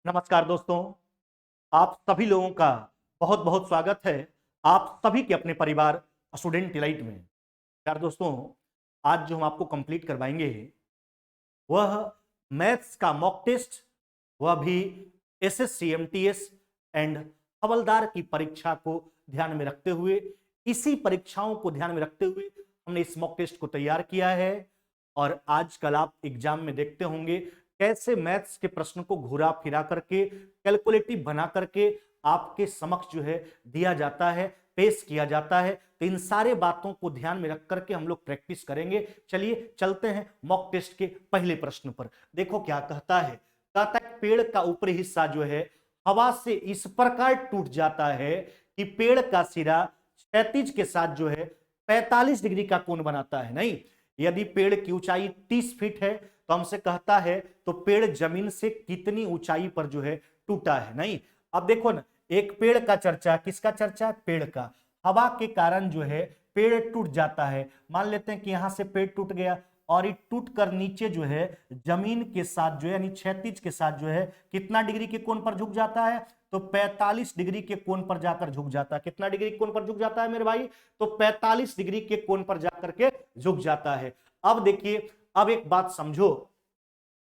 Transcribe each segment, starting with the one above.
नमस्कार दोस्तों, आप सभी लोगों का बहुत बहुत स्वागत है आप सभी के अपने परिवार स्टूडेंट डिलाइट में। यार दोस्तों, आज जो हम आपको कंप्लीट करवाएंगे वह मैथ्स का मॉक टेस्ट, वह भी एसएससी एमटीएस एंड हवलदार की परीक्षा को ध्यान में रखते हुए, इसी परीक्षाओं को ध्यान में रखते हुए हमने इस मॉक टेस्ट को तैयार किया है। और आजकल आप एग्जाम में देखते होंगे कैसे मैथ्स के प्रश्न को घुरा फिरा करके कैलकुलेटिव बना करके आपके समक्ष जो है दिया जाता है, पेश किया जाता है। तो इन सारे बातों को ध्यान में रख करके हम लोग प्रैक्टिस करेंगे। चलिए चलते हैं मॉक टेस्ट के पहले प्रश्न पर। देखो क्या कहता है। कहता है पेड़ का ऊपरी हिस्सा जो है हवा से इस प्रकार टूट जाता है कि पेड़ का सिरा क्षैतिज के साथ जो है 45 डिग्री का कोण बनाता है। नहीं, यदि पेड़ की ऊंचाई 30 फीट है तो हमसे कहता है तो पेड़ जमीन से कितनी ऊंचाई पर जो है टूटा है। नहीं, अब देखो ना, एक पेड़ का चर्चा, किसका चर्चा है? पेड़ का। हवा के कारण जो है पेड़ टूट जाता है। मान लेते हैं कि यहां से पेड़ टूट गया और ये टूट कर नीचे जो है जमीन के साथ जो है यानी क्षैतिज के साथ जो है कितना डिग्री के कोण पर झुक जाता है? तो 45 डिग्री के कोण पर जाकर झुक जाता है। कितना डिग्री के कोण पर झुक जाता है मेरे भाई? तो 45 डिग्री के कोण पर जाकर के झुक जाता है। अब देखिए, अब एक बात समझो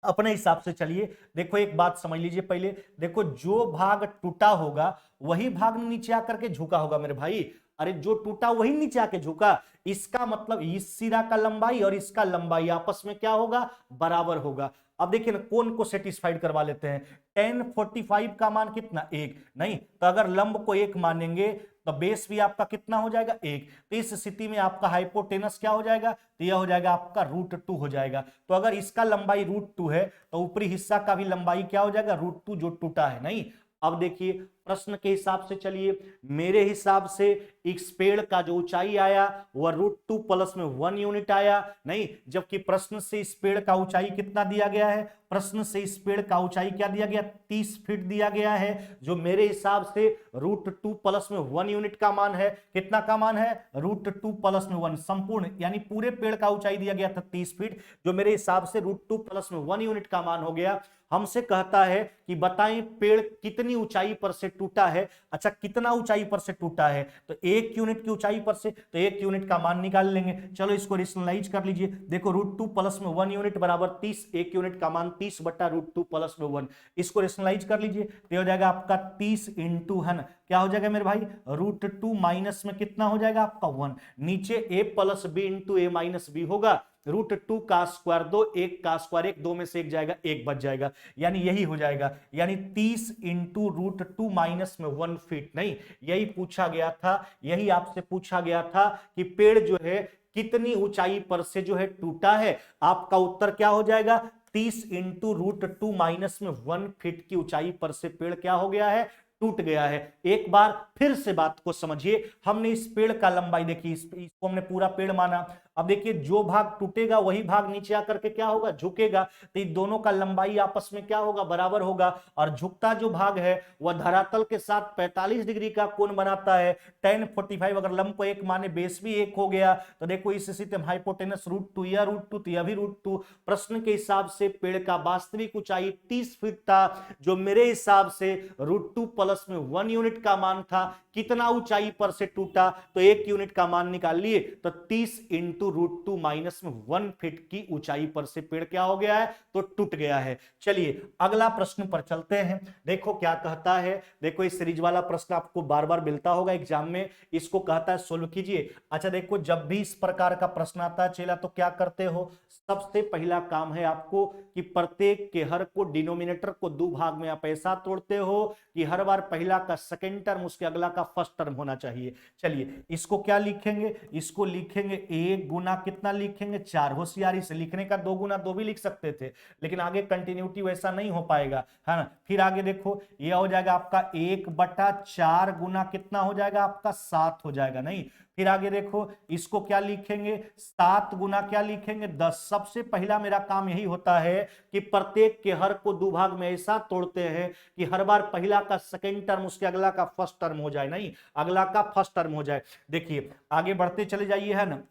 अपने हिसाब से। चलिए देखो, एक बात समझ लीजिए पहले। देखो, जो भाग टूटा होगा वही भाग नीचे आकर के झुका होगा मेरे भाई। अरे जो टूटा वही नीचे आके झुका, इसका मतलब इस सिरा का लंबाई और इसका लंबाई आपस में क्या होगा? बराबर होगा। अब देखिए ना, कोण को सेटिस्फाइड करवा लेते हैं। tan 45 का मान कितना? 1। नहीं तो अगर लंब को 1 मानेंगे तो बेस भी आपका कितना हो जाएगा? 1। तो इस स्थिति में आपका हाइपोटेनस क्या हो जाएगा? तो यह हो जाएगा आपका √2 हो जाएगा। तो अगर इसका लंबाई √2 है तो ऊपरी हिस्सा का भी लंबाई क्या हो जाएगा? √2 जो टूटा है। नहीं, अब देखिए प्रश्न के हिसाब से चलिए, मेरे हिसाब से इस पेड़ का जो ऊंचाई आया वह √2 प्लस में 1 यूनिट आया। नहीं, जबकि प्रश्न से इस पेड़ का ऊंचाई कितना दिया गया है? प्रश्न से इस पेड़ का ऊंचाई क्या दिया गया? 30 फीट दिया गया है, जो मेरे हिसाब से √2 प्लस में 1 यूनिट का मान है। कितना का मान है? √2 प्लस में 1, संपूर्ण यानी पूरे पेड़ का ऊंचाई दिया गया था 30 फीट, जो मेरे हिसाब से √2 प्लस में 1 यूनिट का मान हो गया। हमसे कहता है कि बताएं पेड़ कितनी ऊंचाई पर से टूटा है। अच्छा, कितना ऊंचाई पर से टूटा है? तो 1 यूनिट की ऊंचाई पर से, तो 1 यूनिट का मान निकाल लेंगे। चलो इसको रेशनलाइज कर लीजिए। देखो, √2 प्लस में 1 यूनिट बराबर 30, 1 यूनिट का मान 30 बटा √2 प्लस में 1। इसको रेशनलाइज कर लीजिए तो हो जाएगा आपका 30 इंटू, है ना, क्या हो जाएगा मेरे भाई? √2 माइनस में कितना हो जाएगा आपका? 1। नीचे a plus B into A minus B होगा। √2 का स्क्वायर 2, 1 का स्क्वायर 1, 2 में से 1 जाएगा, 1 बच जाएगा, यानी यही हो जाएगा। यानी 30 इंटू √2 माइनस में 1 फीट। नहीं, यही पूछा गया था, यही आपसे पूछा गया था कि पेड़ जो है कितनी ऊंचाई पर से जो है टूटा है। आपका उत्तर क्या हो जाएगा? 30 इंटू √2 माइनस में 1 फीट की ऊंचाई पर से पेड़ क्या हो गया है? टूट गया है। एक बार फिर से बात को समझिए। हमने इस पेड़ का लंबाई देखी, इसको हमने पूरा पेड़ माना। अब देखिए, जो भाग टूटेगा वही भाग नीचे आकर के क्या होगा? झुकेगा। तो इन दोनों का लंबाई आपस में क्या होगा? बराबर होगा। और झुकता जो भाग है वह धरातल के साथ 45 डिग्री का कोण बनाता है। tan 45, अगर लंब को 1 माने, बेस भी 1 हो गया। तो देखो इस स्थिति में हाइपोटेनस √2, या √2 तो यह भी √2। प्रश्न के हिसाब से पेड़ का वास्तविक ऊंचाई 30 फीट था, जो मेरे हिसाब से √2 प्लस में 1 यूनिट का मान था। कितना ऊंचाई पर से टूटा? तो 1 यूनिट का मान निकाल लिए, तो 30 इंटू √2 माइनस में 1 फीट की ऊंचाई पर से पेड़ क्या हो गया है? तो टूट गया है। चलिए अगला प्रश्न पर चलते हैं। देखो क्या कहता है। देखो, इस सीरीज वाला प्रश्न आपको बार बार मिलता होगा एग्जाम में। इसको कहता है सोल्व कीजिए। अच्छा देखो, जब भी इस प्रकार का प्रश्न आता है चेला, तो क्या करते हो? सबसे पहला काम है आपको कि प्रत्येक के हर को डिनोमिनेटर को 2 भाग में आप ऐसा तोड़ते हो कि हर बार पहला का सेकंड टर्म उसके अगला का फर्स्ट टर्म होना चाहिए। चलिए इसको क्या लिखेंगे? इसको लिखेंगे 1 गुना कितना लिखेंगे? 4। होशियारी से लिखने का 2 गुना 2 भी लिख सकते थे, लेकिन आगे कंटिन्यूटी वैसा नहीं हो पाएगा, है ना। फिर आगे देखो, ये हो जाएगा आपका 1/4 गुना कितना हो जाएगा आपका? 7 हो जाएगा। नहीं, फिर आगे देखो, इसको क्या लिखेंगे? 7 गुना क्या लिखेंगे? 10। सबसे पहला मेरा काम यही होता है कि प्रत्येक के हर को 2 भाग में ऐसा तोड़ते हैं कि हर बार पहला का सेकंड टर्म उसके अगला का फर्स्ट टर्म हो जाए। नहीं, अगला का फर्स्ट टर्म हो जाए। देखिए आगे बढ़ते चले जाइए, है ना।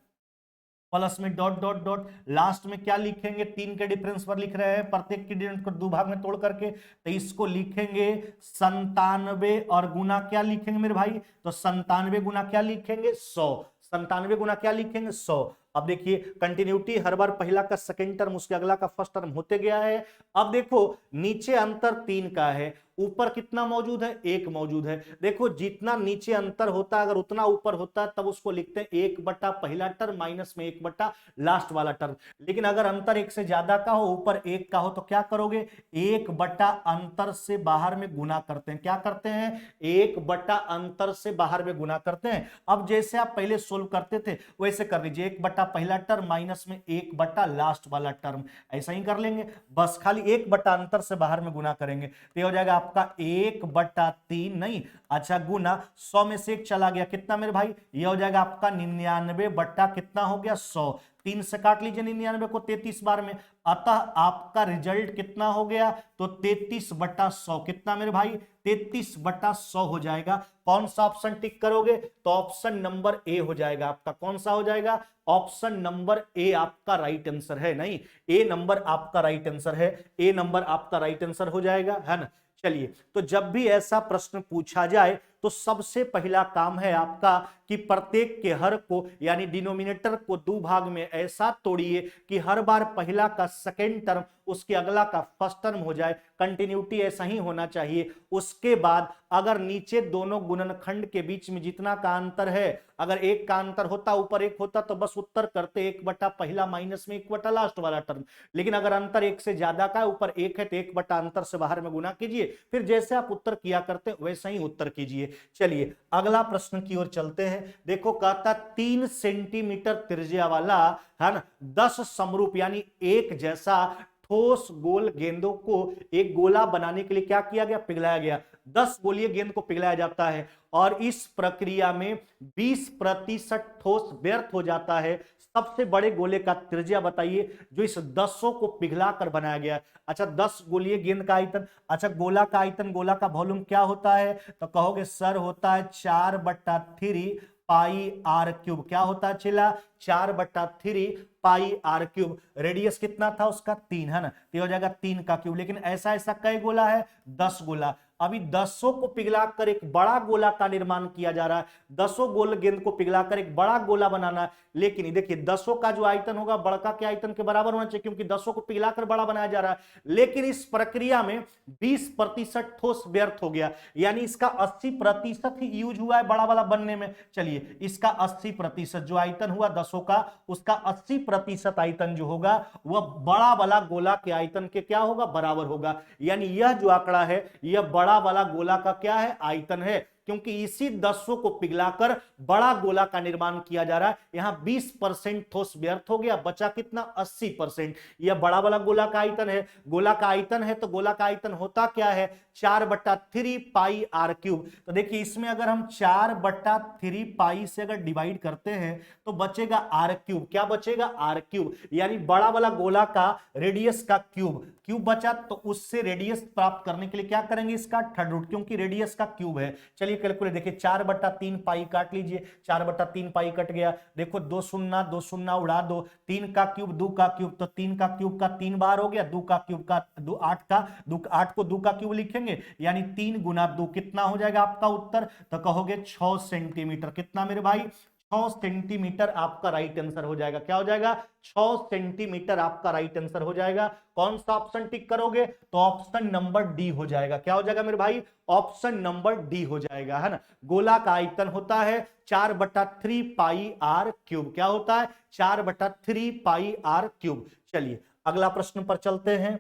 प्लस में डॉट डॉट डॉट, लास्ट में क्या लिखेंगे, 3 के डिफरेंस पर लिख रहे हैं, प्रत्येक की डिफरेंस को 2 भाग में तोड़ करके, तो इसको लिखेंगे 97 और गुना क्या लिखेंगे मेरे भाई, तो 97 गुना क्या लिखेंगे 100, 97 गुना क्या लिखेंगे 100। अब देखिए कंटिन्यूटी, हर बार पहला का सेकंड टर्म उसके अगला का फर्स्ट टर्म होते गया है। अब देखो नीचे अंतर 3 का है, ऊपर कितना मौजूद है, 1 मौजूद है। देखो जितना नीचे अंतर होता है अगर उतना ऊपर होता है तब उसको लिखते हैं 1 बटा पहला टर्म माइनस में 1 बटा लास्ट वाला टर्म। लेकिन अगर अंतर 1 से ज्यादा का हो, ऊपर 1 का हो, तो क्या करोगे, 1 बटा अंतर से बाहर में गुना करते हैं। क्या करते हैं, 1 बटा अंतर से बाहर में गुना करते हैं। अब जैसे आप पहले सोल्व करते थे वैसे कर लीजिए, 1 बटा पहला टर्म माइनस में 1 बटा लास्ट वाला टर्म, ऐसा ही कर लेंगे। बस खाली 1 बटा अंतर से बाहर में गुना करेंगे तो हो जाएगा आपका 1/3 नहीं, अच्छा गुना 100 में से 1 चला गया, कितना मेरे भाई, ये हो जाएगा आपका 99 बट्टा कितना हो गया 100। 3 से काट लीजिए 99 को 33 बार में, अतः आपका रिजल्ट कितना हो गया, तो 33/100, कितना मेरे भाई 33/100 हो जाएगा। कौन सा ऑप्शन टिक करोगे, तो ऑप्शन नंबर ए हो जाएगा आपका। कौन सा हो जाएगा, ऑप्शन नंबर ए आपका राइट आंसर है, नहीं ए नंबर आपका राइट आंसर है, ए नंबर आपका राइट आंसर हो जाएगा, है ना। चलिए, तो जब भी ऐसा प्रश्न पूछा जाए तो सबसे पहला काम है आपका कि प्रत्येक के हर को यानी डिनोमिनेटर को 2 भाग में ऐसा तोड़िए कि हर बार पहला का सेकेंड टर्म उसके अगला का फर्स्ट टर्म हो जाए, कंटिन्यूटी ऐसा ही होना चाहिए। उसके बाद अगर नीचे दोनों गुणनखंड के बीच में जितना का अंतर है, अगर 1 का अंतर होता, ऊपर 1 होता तो बस उत्तर करते 1 बटा पहला माइनस में 1 बटा लास्ट वाला टर्म। लेकिन अगर अंतर 1 से ज्यादा का, ऊपर 1 है तो 1 बटा अंतर से बाहर में गुना कीजिए, फिर जैसे आप उत्तर किया करते वैसा ही उत्तर कीजिए। चलिए अगला प्रश्न की ओर चलते हैं। देखो कहता 3 सेंटीमीटर त्रिज्या वाला, है ना, 10 समरूप यानी एक जैसा ठोस गोल गेंदों को एक गोला बनाने के लिए क्या किया गया, पिघलाया गया। 10 गोलीय गेंद को पिघलाया जाता है और इस प्रक्रिया में 20% ठोस व्यर्थ हो जाता है। सबसे बड़े गोले का त्रिज्या बताइए जो इस 10 को पिघला कर बनाया गया। अच्छा 10 गोलीय गेंद का आयतन, अच्छा गोला का आयतन, गोला का वॉल्यूम क्या होता है, तो कहोगे सर होता है 4/3 पाई आर क्यूब। क्या होता है चला, 4/3 पाई आर क्यूब। रेडियस कितना था उसका 3, है ना, तो हो जाएगा 3 का क्यूब। लेकिन ऐसा ऐसा कई गोला है, 10 गोला। अभी 10 को पिघलाकर एक बड़ा गोला का निर्माण किया जा रहा है। 10 गोल गेंद को पिघलाकर एक बड़ा गोला बनाना है। लेकिन देखिए 10 का जो आयतन होगा बड़का के आयतन के बराबर होना चाहिए, क्योंकि 10 को पिघलाकर बड़ा बनाया जा रहा है। लेकिन इस प्रक्रिया में 20% ठोस व्यर्थ हो गया, यानी इसका 80% ही यूज हुआ है बड़ा वाला बनने में। चलिए इसका 80% जो आयतन हुआ 10 का, उसका 80% आयतन जो होगा वह बड़ा वाला गोला के आयतन के क्या होगा, बराबर होगा। यानी यह जो आंकड़ा है यह बड़ा वाला गोला का क्या है, आयतन है, क्योंकि इसी 10 को पिघलाकर बड़ा गोला का निर्माण किया जा रहा है। यहां 20% ठोस व्यर्थ हो गया, बचा कितना 80%। यह बड़ा वाला गोला का आयतन है। गोला का आयतन है तो गोला का आयतन होता क्या है, 4/3 पाई आर क्यूब। तो देखिए इसमें अगर हम 4/3 पाई से अगर डिवाइड करते हैं तो बचेगा आर क्यूब। क्या बचेगा, आर क्यूब, यानी बड़ा वाला गोला का रेडियस का क्यूब। क्यूब बचा तो उससे रेडियस प्राप्त करने के लिए क्या करेंगे, इसका थर्ड रूट, क्योंकि रेडियस का क्यूब है। चलिए कैलकुलेट, देखिए 4/3 पाई काट लीजिए, 4/3 पाई कट गया। देखो 2 शून्य 2 शून्य उड़ा दो, 3 का क्यूब 2 का क्यूब, तो 3 का क्यूब का 3 बार हो गया, 2 का क्यूब का 8 का 8 को 2 का क्यूब लिखेंगे, यानी 3 गुना 2 कितना हो जाएगा आपका उत्तर, तो कहोगे 6 सेंटीमीटर। कितना मेरे भाई, 6 सेंटीमीटर आपका राइट आंसर हो जाएगा। क्या हो जाएगा, 6 सेंटीमीटर आपका राइट आंसर हो जाएगा। कौन सा ऑप्शन टिक करोगे, तो ऑप्शन नंबर डी हो जाएगा। क्या हो जाएगा मेरे भाई, ऑप्शन नंबर डी हो जाएगा, है ना। गोला का आयतन होता है 4/3 पाई आर क्यूब। क्या होता है, 4/3 पाई आर क्यूब। चलिए अगला प्रश्न पर चलते हैं।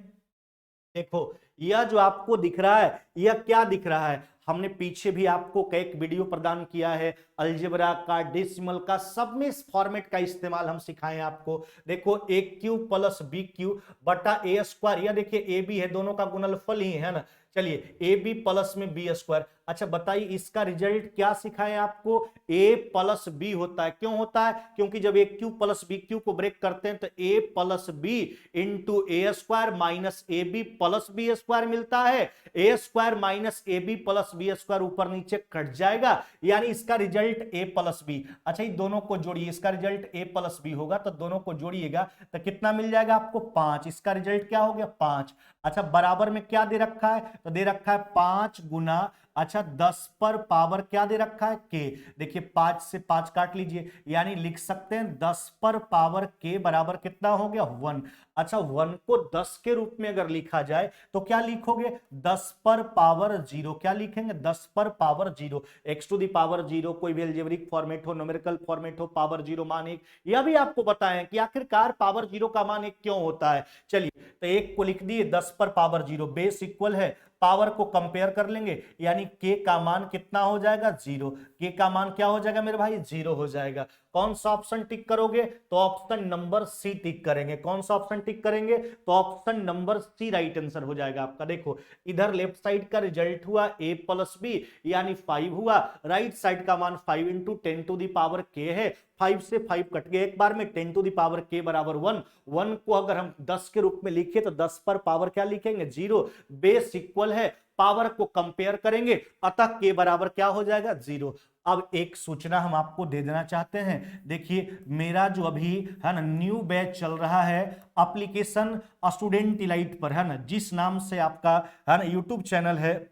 देखो यह जो आपको दिख रहा है यह क्या दिख रहा है, हमने पीछे भी आपको कई वीडियो प्रदान किया है, अलजेब्रा का, डेसिमल का, सब में इस फॉर्मेट का इस्तेमाल हम सिखाएं आपको। देखो ए क्यू प्लस बी क्यू बटा ए स्क्वायर, यह देखिए ए बी है, दोनों का गुणनफल ही है ना, चलिए ए बी प्लस में बी स्क्वायर। अच्छा बताइए इसका रिजल्ट क्या सिखाएं आपको, a प्लस बी होता है। क्यों होता है? क्योंकि जब A Q plus B Q को ब्रेक करते हैं तो a plus B into A square minus A B plus B square मिलता है। A square minus A B plus B square ऊपर नीचे कट जाएगा, यानी इसका रिजल्ट a प्लस बी। अच्छा ये दोनों को जोड़िए, इसका रिजल्ट a प्लस बी होगा तो दोनों को जोड़िएगा तो कितना मिल जाएगा आपको 5। इसका रिजल्ट क्या हो गया 5। अच्छा बराबर में क्या दे रखा है, तो दे रखा है 5 गुना, अच्छा 10 पर पावर क्या दे रखा है के। देखिए 5 से 5 काट लीजिए, यानी लिख सकते हैं 10 पर पावर के बराबर कितना हो गया 1। अच्छा 1 को 10 के रूप में अगर लिखा जाए तो क्या लिखोगे 10 पर पावर 0। क्या लिखेंगे 10 पर power 0। x to the power 0 कोई भी अलजेब्रिक फॉर्मेट हो, न्यूमेरिकल फॉर्मेट हो, पावर 0 मान 1। यह भी आपको बताएं कि आखिरकार पावर 0 का मान 1 क्यों होता है। चलिए तो 1 को लिख दिए 10 पर पावर 0, बेस इक्वल है, पावर को कंपेयर कर लेंगे, यानी k का मान कितना हो जाएगा 0। k का मान क्या हो जाएगा मेरे भाई 0 हो जाएगा। कौन सा ऑप्शन टिक करोगे, तो ऑप्शन नंबर सी टिक करेंगे। कौन सा ऑप्शन टिक करेंगे, तो option number C right answer हो जाएगा आपका। देखो इधर लेफ्ट साइड का रिजल्ट हुआ a प्लस बी यानी 5 हुआ, राइट साइड का मान 5 into 10 to the power k है, 5 से 5 कट गए एक बार में, 10 टू दी पावर k बराबर 1। 1 को अगर हम 10 के रूप में लिखे तो 10 पर पावर क्या लिखेंगे 0, बेस इक्वल है, पावर को कंपेयर करेंगे, अतः k बराबर क्या हो जाएगा 0। अब एक सूचना हम आपको दे देना चाहते हैं, देखिए मेरा जो अभी है ना न्यू बैच चल रहा है एप्लीकेशन स्टूडेंट इलाइट पर, है ना, जिस नाम से आपका है ना यूट्यूब चैनल है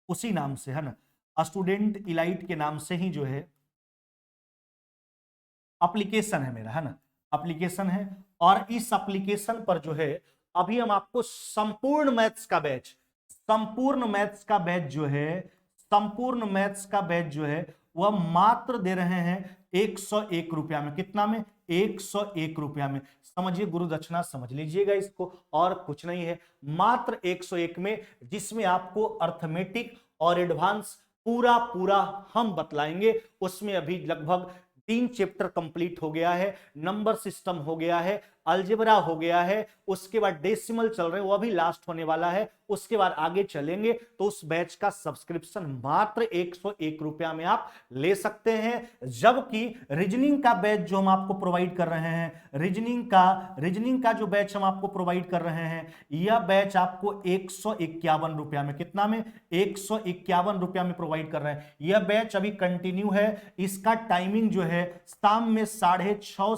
उसी नाम से, है ना, स्टूडेंट इलाइट के नाम से ही जो है एप्लीकेशन है मेरा, है ना, एप्लीकेशन है। और इस एप्लीकेशन पर जो है अभी हम आपको संपूर्ण मैथ्स का बैच, संपूर्ण मैथ्स का बैच जो है, संपूर्ण मैथ्स का बैच जो है वह मात्र दे रहे हैं 101 रुपया में। कितना में 101 रुपया में। समझिए गुरु दक्षिणा समझ लीजिएगा इसको, और कुछ नहीं है, मात्र 101 में, जिसमें आपको अर्थमेटिक और एडवांस पूरा पूरा हम बतलाएंगे। उसमें अभी लगभग 3 चैप्टर कंप्लीट हो गया है, नंबर सिस्टम हो गया है, अलजेब्रा हो गया है, उसके बाद डेसिमल चल रहे हैं, वो अभी लास्ट होने वाला है, उसके बाद आगे चलेंगे। तो उस बैच का सब्सक्रिप्शन मात्र 101 रुपया में आप ले सकते हैं। जबकि रीजनिंग का बैच जो हम आपको प्रोवाइड कर रहे हैं, रीजनिंग का जो बैच हम आपको प्रोवाइड कर रहे हैं, यह बैच आपको 151 रुपया में, कितना में 151 रुपया में प्रोवाइड कर रहे हैं। यह बैच अभी कंटिन्यू है, इसका टाइमिंग जो है शाम में 6:30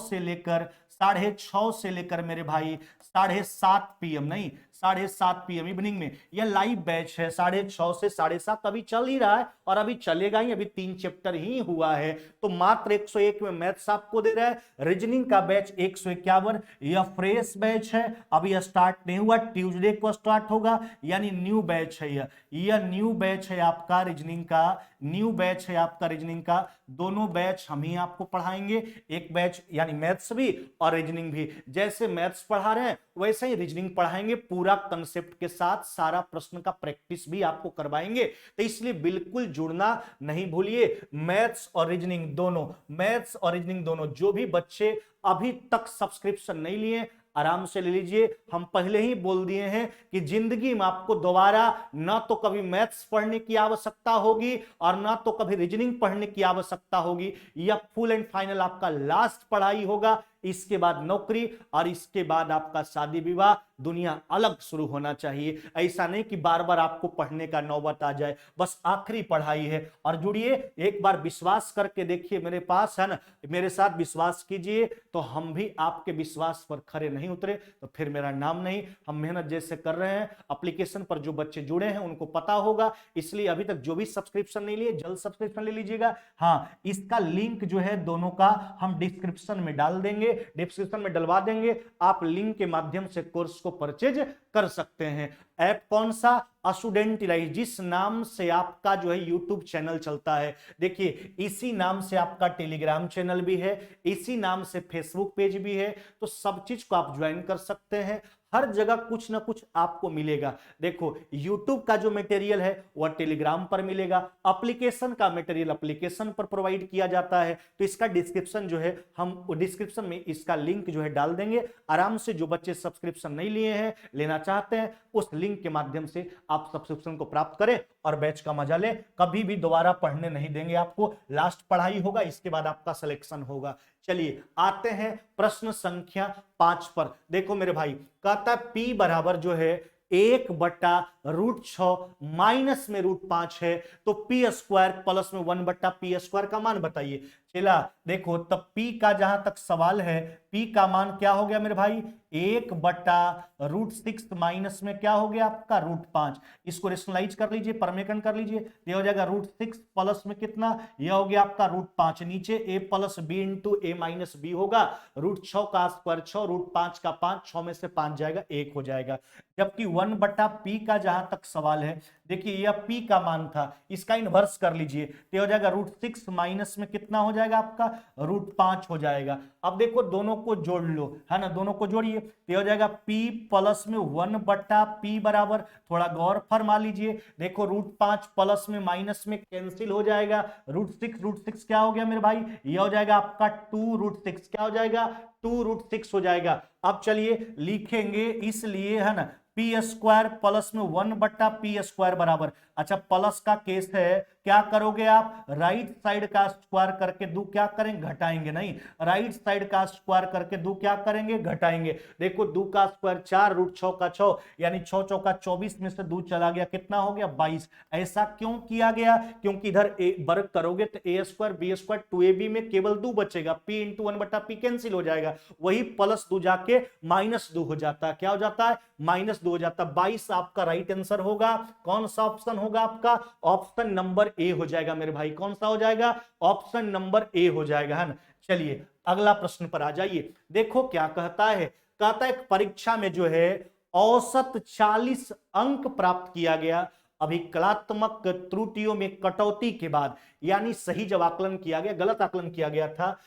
से लेकर मेरे भाई 7:30 PM, नहीं 7:30 PM इवनिंग में यह लाइव बैच है। 6:30 से 7:30 अभी चल ही रहा है और अभी चलेगा ही, अभी 3 चैप्टर ही हुआ है। तो मात्र 101 में मैथ्स आपको दे रहा है। रीजनिंग का बैच 151, यह फ्रेश बैच है, अभी स्टार्ट नहीं हुआ, ट्यूसडे को स्टार्ट होगा, यानी न्यू बैच है। यह न्यू बैच है आपका रीजनिंग का, न्यू बैच है आपका रीजनिंग का। दोनों बैच हम ही आपको पढ़ाएंगे, एक बैच यानी मैथ्स भी और रीजनिंग भी। जैसे मैथ्स पढ़ा रहे हैं वैसे ही रीजनिंग पढ़ाएंगे, पूरा कंसेप्ट के साथ सारा प्रश्न का प्रैक्टिस भी आपको करवाएंगे। तो इसलिए बिल्कुल जुड़ना नहीं भूलिए। मैथ्स और रीजनिंग दोनों, मैथ्स और रीजनिंग दोनों, जो भी बच्चे अभी तक सब्सक्रिप्शन नहीं लिए आराम से ले लीजिए। हम पहले ही बोल दिए हैं कि जिंदगी में आपको दोबारा ना तो कभी मैथ्स पढ़ने की आवश्यकता होगी और ना तो कभी रीजनिंग पढ़ने की आवश्यकता होगी। यह फुल एंड फाइनल आपका लास्ट पढ़ाई होगा, इसके बाद नौकरी और इसके बाद आपका शादी विवाह, दुनिया अलग शुरू होना चाहिए। ऐसा नहीं कि बार बार आपको पढ़ने का नौबत आ जाए, बस आखिरी पढ़ाई है। और जुड़िए, एक बार विश्वास करके देखिए मेरे पास, है ना, मेरे साथ विश्वास कीजिए, तो हम भी आपके विश्वास पर खरे नहीं उतरे तो फिर मेरा नाम नहीं। हम मेहनत जैसे कर रहे हैं, एप्लीकेशन पर जो बच्चे जुड़े हैं उनको पता होगा, इसलिए अभी तक जो भी सब्सक्रिप्शन नहीं लिए जल्द सब्सक्रिप्शन ले लीजिएगा। हाँ, इसका लिंक जो है दोनों का हम डिस्क्रिप्शन में डाल देंगे, डिस्क्रिप्शन में डलवा देंगे, आप लिंक के माध्यम से कोर्स को परचेज कर सकते हैं। ऐप कौन सा, स्टूडेंट इलाइट, जिस नाम से आपका जो है यूट्यूब चैनल चलता है, देखिए इसी नाम से आपका टेलीग्राम चैनल भी है, इसी नाम से फेसबुक पेज भी है, तो सब चीज को आप ज्वाइन कर सकते हैं। हर जगह कुछ ना कुछ आपको मिलेगा। देखो YouTube का जो मटेरियल है वह टेलीग्राम पर मिलेगा, एप्लीकेशन का मटेरियल एप्लीकेशन पर प्रोवाइड किया जाता है। तो इसका डिस्क्रिप्शन जो है हम डिस्क्रिप्शन में इसका लिंक जो है डाल देंगे। आराम से जो बच्चे सब्सक्रिप्शन नहीं लिए हैं, लेना चाहते हैं, उस लिंक के माध्यम से आप सब्सक्रिप्शन को प्राप्त करें और बैच का मजा लें। कभी भी दोबारा पढ़ने नहीं देंगे आपको, लास्ट पढ़ाई होगा, इसके बाद आपका सिलेक्शन होगा। चलिए आते हैं प्रश्न संख्या 5 पर। देखो मेरे भाई, कहता है P बराबर जो है 1/√6 माइनस में √5 है, तो P स्क्वायर प्लस में 1/P स्क्वायर का मान बताइए। चला देखो, तब P का जहां तक सवाल है, P का मान क्या हो गया मेरे भाई, 1/√6 माइनस में क्या हो गया आपका √5। इसको रेशनलाइज कर लीजिए, परमेकन कर लीजिए, ये हो जाएगा √6 प्लस में कितना, यह हो गया आपका √5, नीचे a plus B into A minus B होगा, √6 का स्क्वायर 6, √5 का 5, 6 में से 5 जाएगा, 1 हो जाएगा। जबकि 1/P का जहां तक सवाल है, देखिए यह P का मान था, इसका इनवर्स कर लीजिए, तो हो जाएगा √6 माइनस में कितना हो जाएगा आपका √5 हो जाएगा। अब देखो दोनों को जोड़ लो, है ना, दोनों को जोड़िए, तो हो जाएगा P प्लस में 1/P बराबर, थोड़ा गौर फरमा लीजिए, देखो √5 प्लस में माइनस में कैंसिल हो जाएगा, √6 क्या हो गया मेरे भाई, यह हो जाएगा आपका 2√6, क्या हो जाएगा 2√6 हो जाएगा। अब चलिए लिखेंगे, इसलिए है ना P स्क्वायर प्लस में 1/P स्क्वायर बराबर, अच्छा प्लस का केस है, क्या करोगे आप, राइट साइड का स्क्वायर करके दो क्या करेंगे, घटाएंगे, नहीं, राइट साइड का स्क्वायर करके दो क्या करेंगे, घटाएंगे। देखो 2 का स्क्वायर 4, √6 का 6, यानी 6 चौका 24 में से 2 चला गया, कितना हो गया 22। ऐसा क्यों किया गया, क्योंकि इधर वर्ग करोगे तो a square B square 2ab में केवल 2 बचेगा, P इंटू 1/P कैंसिल हो जाएगा, वही प्लस 2 जाके -2 हो जाता है, क्या हो जाता है -2 हो जाता है। 22 आपका राइट आंसर होगा। कौन सा ऑप्शन होगा आपका, ऑप्शन नंबर ए हो जाएगा मेरे भाई, कौन सा हो जाएगा, ऑप्शन नंबर ए हो जाएगा, है ना। चलिए अगला प्रश्न पर आ जाइए, देखो क्या कहता है, कहता है परीक्षा में जो है औसत 40 अंक प्राप्त किया गया, अभिकलात्मक त्रुटियों में कटौती के बाद, यानी सही जब आकलन किया गया, गलत आकलन किया गया था,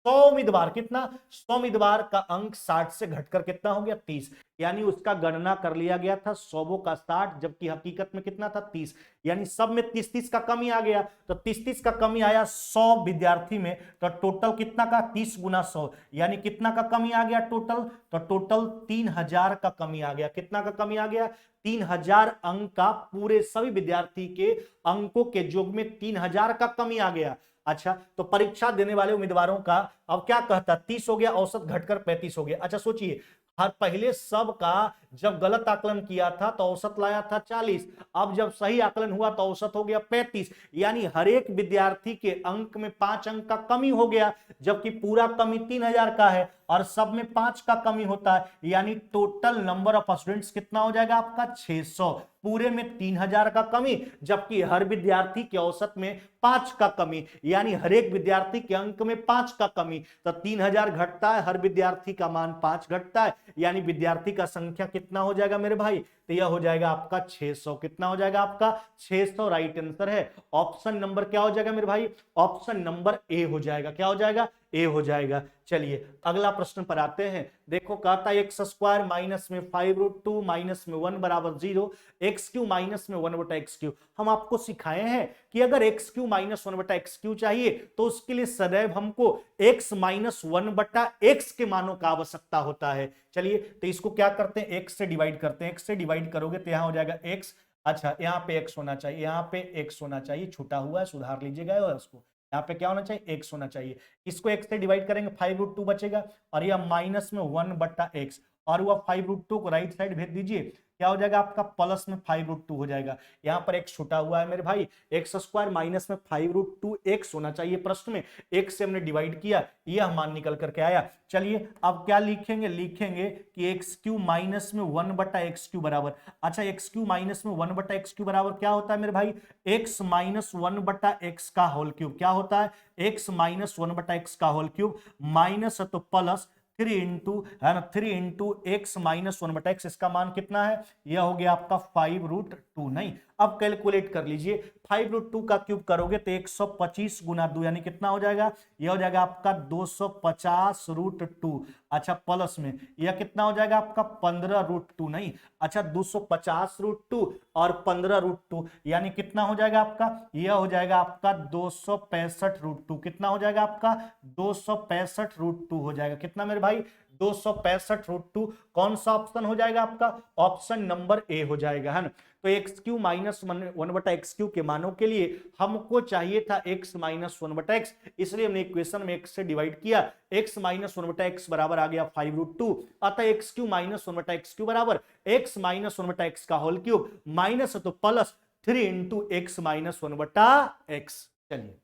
100 उम्मीदवार, कितना 100 उम्मीदवार का अंक 60 से घटकर कितना हो गया 30, यानी उसका गणना कर लिया गया था 100 का 60, जबकि हकीकत में कितना था 30, यानी सब में 30-30 का कमी आ गया, तो 30-30 का कमी आया 100 विद्यार्थी में, तो टोटल कितना का 30 गुना 100, यानी कितना का कमी आ गया टोटल, तो टोटल 3000 का कमी आ गया, कितना का कमी आ गया 3000 अंक का, पूरे सभी विद्यार्थी के अंकों के योग में 3000 का कमी आ गया। अच्छा, तो परीक्षा देने वाले उम्मीदवारों का अब क्या कहता, 30 हो गया, औसत घटकर 35 हो गया। अच्छा सोचिए, हर पहले सब का जब गलत आकलन किया था तो औसत लाया था 40, अब जब सही आकलन हुआ तो औसत हो गया 35, यानी हर एक विद्यार्थी के अंक में 5 अंक का कमी हो गया, जबकि पूरा कमी 3000 का है और सब में 5 का कमी होता है, यानी टोटल नंबर ऑफ स्टूडेंट्स कितना हो जाएगा आपका 600, पूरे में 3000 का कमी, जबकि हर विद्यार्थी के औसत में 5 का कमी, यानी हर एक विद्यार्थी के अंक में 5 का कमी, तो 3000 घटता है, हर विद्यार्थी का मान 5 घटता है, यानी विद्यार्थी का संख्या कितना हो जाएगा मेरे भाई, तो यह हो जाएगा आपका 600, कितना हो जाएगा आपका 600 राइट आंसर है। ऑप्शन नंबर क्या हो जाएगा मेरे भाई, ऑप्शन नंबर ए हो जाएगा, क्या हो जाएगा ए हो जाएगा। चलिए अगला प्रश्न पर आते हैं, देखो कहता है एक्स स्क्वायर माइनस में 5√2 माइनस में 1 बराबर 0, एक्स क्यू माइनस में 1/x3। हम आपको सिखाए हैं कि अगर एक्स क्यू माइनस 1/x3 चाहिए तो उसके लिए सदैव हमको x माइनस 1/x के मानों का आवश्यकता होता है। चलिए तो इसको क्या करते हैं, x से डिवाइड करते हैं, x से डिवाइड करोगे तो यहां हो जाएगा x, अच्छा यहाँ पे x होना चाहिए, यहाँ पे x होना चाहिए, छूटा हुआ है सुधार लीजिएगा, और उसको यहाँ पे क्या होना चाहिए x होना चाहिए, इसको x से डिवाइड करेंगे 5√2 बचेगा, और यह माइनस में 1/x, और वह 5√2 को राइट साइड भेज दीजिए, क्या हो जाएगा आपका प्लस में 5√2 हो जाएगा, यहाँ पर x छूटा हुआ है मेरे भाई, एक्स स्क्वायर माइनस में 5√2 x होना चाहिए, प्रश्न में x से हमने डिवाइड किया, यह मान निकल करके आया। चलिए अब क्या लिखेंगे, लिखेंगे कि x³ माइनस में 1/x³ बराबर, अच्छा x³ माइनस में 1/x³ बराबर क्या होता है मेरे भाई, x माइनस 1/x का होल क्यूब, क्या होता है x माइनस 1/x का होल क्यूब, माइनस तो प्लस 3 इंटू है ना, 3 इंटू एक्स माइनस 1/x, इसका मान कितना है, यह हो गया आपका 5√2, नहीं अब कैलकुलेट कर लीजिए, 5√2 का क्यूब करोगे तो 125 गुना 2 यानी कितना हो जाएगा, यह हो जाएगा आपका 250√2। अच्छा प्लस में यह कितना हो जाएगा आपका 15√2, नहीं अच्छा 250√2 और 15√2 यानी कितना हो जाएगा आपका, यह हो जाएगा आपका 265√2। कितना हो जाएगा आपका 265√2 हो जाएगा, कितना मेरे भाई 265√2। कौन सा ऑप्शन हो जाएगा आपका, ऑप्शन नंबर ए हो जाएगा, है ना। तो एक्स क्यू माइनस 1/x³ के मानों के लिए हमको चाहिए था x माइनस 1/x, इसलिए हमने इक्वेशन में x से डिवाइड किया, x माइनस 1/x बराबर आ गया 5√2। अतः x³ माइनस 1/x³ बराबर x माइनस 1/x का होल क्यूब माइनस तो plus 3 into x minus 1/x। चलिए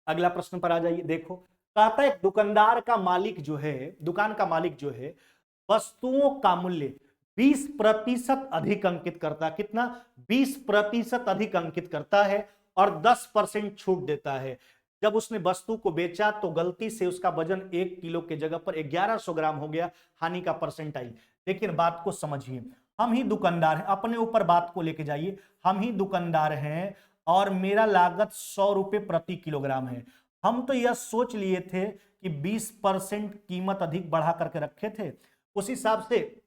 अगला प्रश्न पर आ जाइए। देखो कहता है दुकानदार का मालिक जो है, दुकान का मालिक जो है वस्तुओं का मूल्य 20% अधिक अंकित करता है। कितना, 20% अधिक अंकित करता है और 10% छूट देता है। जब उसने वस्तु को बेचा तो गलती से उसका वजन 1 किलो के जगह पर 1100 ग्राम हो गया, हानि का परसेंटाइल। लेकिन बात को समझिए, हम ही दुकानदार हैं, अपने ऊपर बात को लेके जाइए, हम ही दुकानदार हैं और मेरा लागत 100 रुपए प्रति किलोग्राम है। हम तो यह सोच लिए थे कि 20% कीमत अधिक बढ़ा करके रखे थे, उस हिसाब से